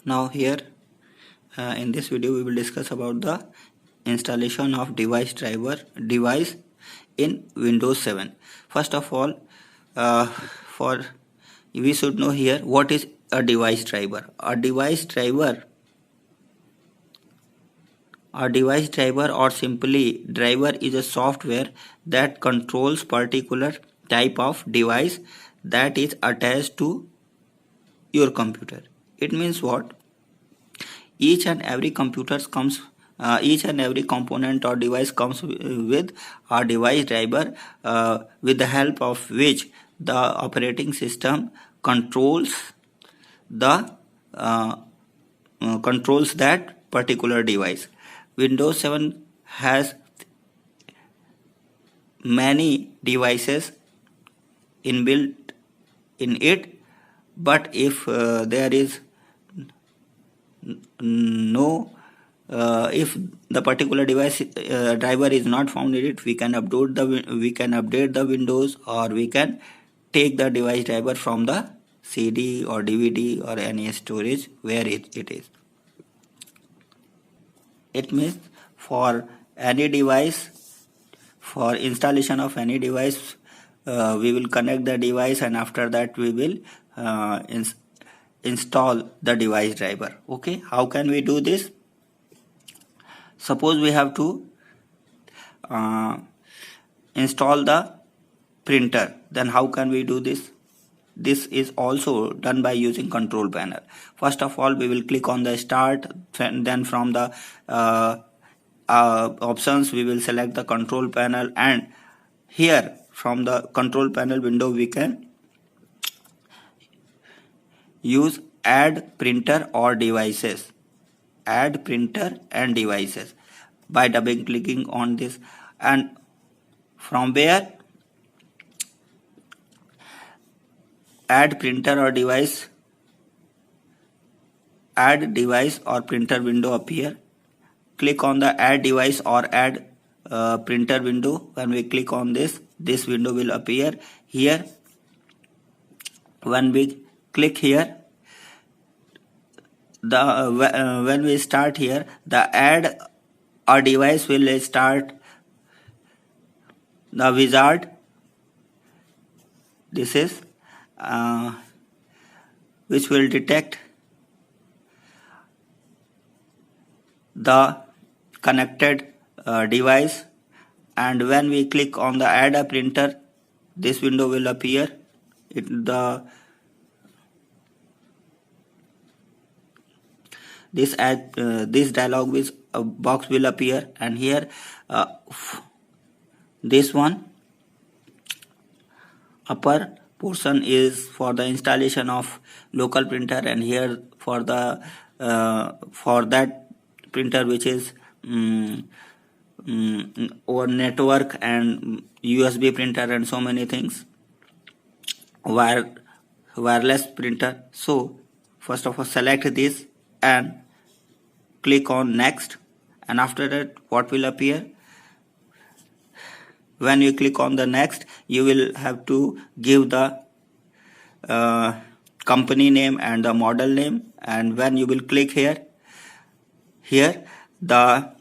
Now here in this video we will discuss about the installation of device in Windows 7. First of all, for we should know here what is a device driver. A device driver or simply driver is a software that controls particular type of device that is attached to your computer. It means what? Each and every each and every component or device comes with a device driver, with the help of which the operating system controls the controls that particular device. Windows 7 has many devices inbuilt in it, but if there is no if the particular device driver is not found in it, we can update the Windows, or we can take the device driver from the CD or DVD or any storage where it is. It means for any device, for installation of any device, we will connect the device, and after that we will install the device driver. Okay, how can we do this? Suppose we have to install the printer, then how can we do this? This is also done by using control panel. First of all, we will click on the start, then from the options we will select the control panel, and here from the control panel window we can use add printer or devices, add printer and devices, by double clicking on this, and from where add printer or device, add device or printer window appear. Click on the add device or add printer window. When we click on this window will appear here. When we click here, when we start here, the add or device will start the wizard. This is which will detect the connected device, and when we click on the add a printer, this window will appear. This dialog box will appear, and here this one upper portion is for the installation of local printer, and here for the for that printer which is over network and USB printer and so many things, wireless printer. So first of all, select this and click on next, and after that what will appear? When you click on the next, you will have to give the company name and the model name, and when you will click here the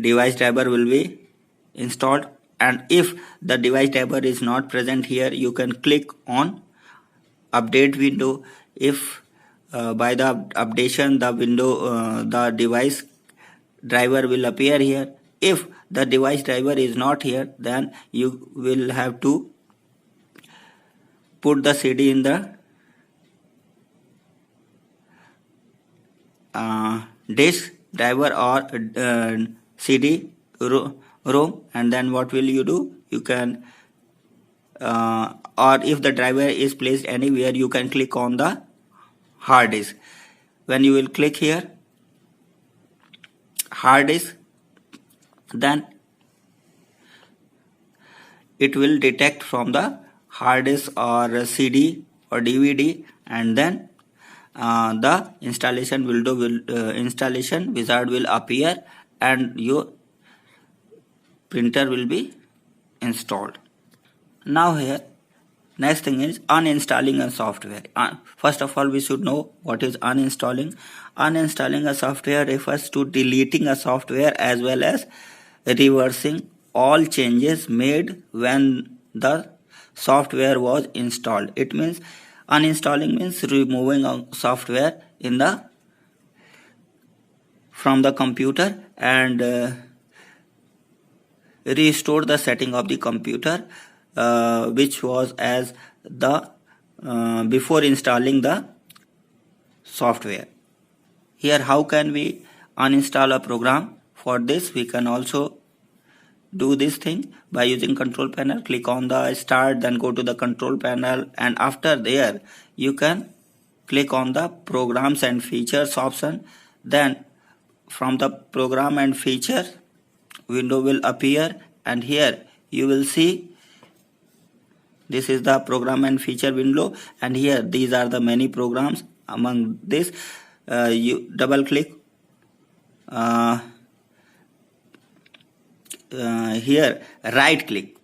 device driver will be installed, and if the device driver is not present here, you can click on update window. If by the updation the device driver will appear here. If the device driver is not here, then you will have to put the CD in the disk driver or CD ROM, and then what will you do? You can or if the driver is placed anywhere, you can click on the hard disk. When you will click here hard disk, then it will detect from the hard disk or CD or DVD, and then the installation wizard will appear, and your printer will be installed. Now here Next thing is uninstalling a software. First of all, we should know what is uninstalling. Uninstalling a software refers to deleting a software as well as reversing all changes made when the software was installed. It means uninstalling means removing a software from the computer and restore the setting of the computer which was as the before installing the software. Here, how can we uninstall a program? For this, we can also do this thing by using control panel. Click on the start, then go to the control panel, and after there you can click on the programs and features option. Then from the program and feature window will appear, and here you will see this is the program and feature window, and here these are the many programs. Among this, you double click here, right click.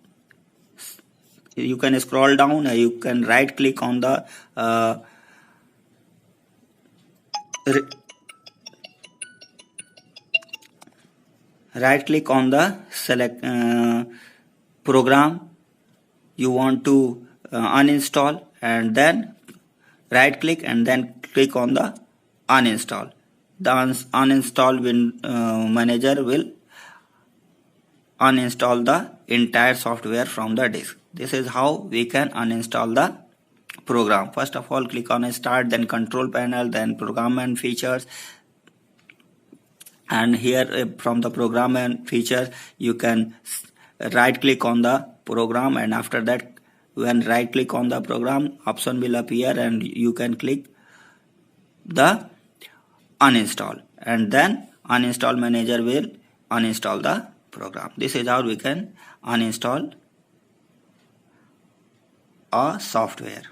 You can scroll down, you can right click on the right click on the select program you want to uninstall, and then right click and then click on the uninstall. The uninstall manager will uninstall the entire software from the disk. This is how we can uninstall the program. First of all, click on start, then control panel, then program and features, and here from the program and feature you can right click on the program, and after that when right click on the program option will appear and you can click the uninstall, and then uninstall manager will uninstall the program. This is how we can uninstall a software.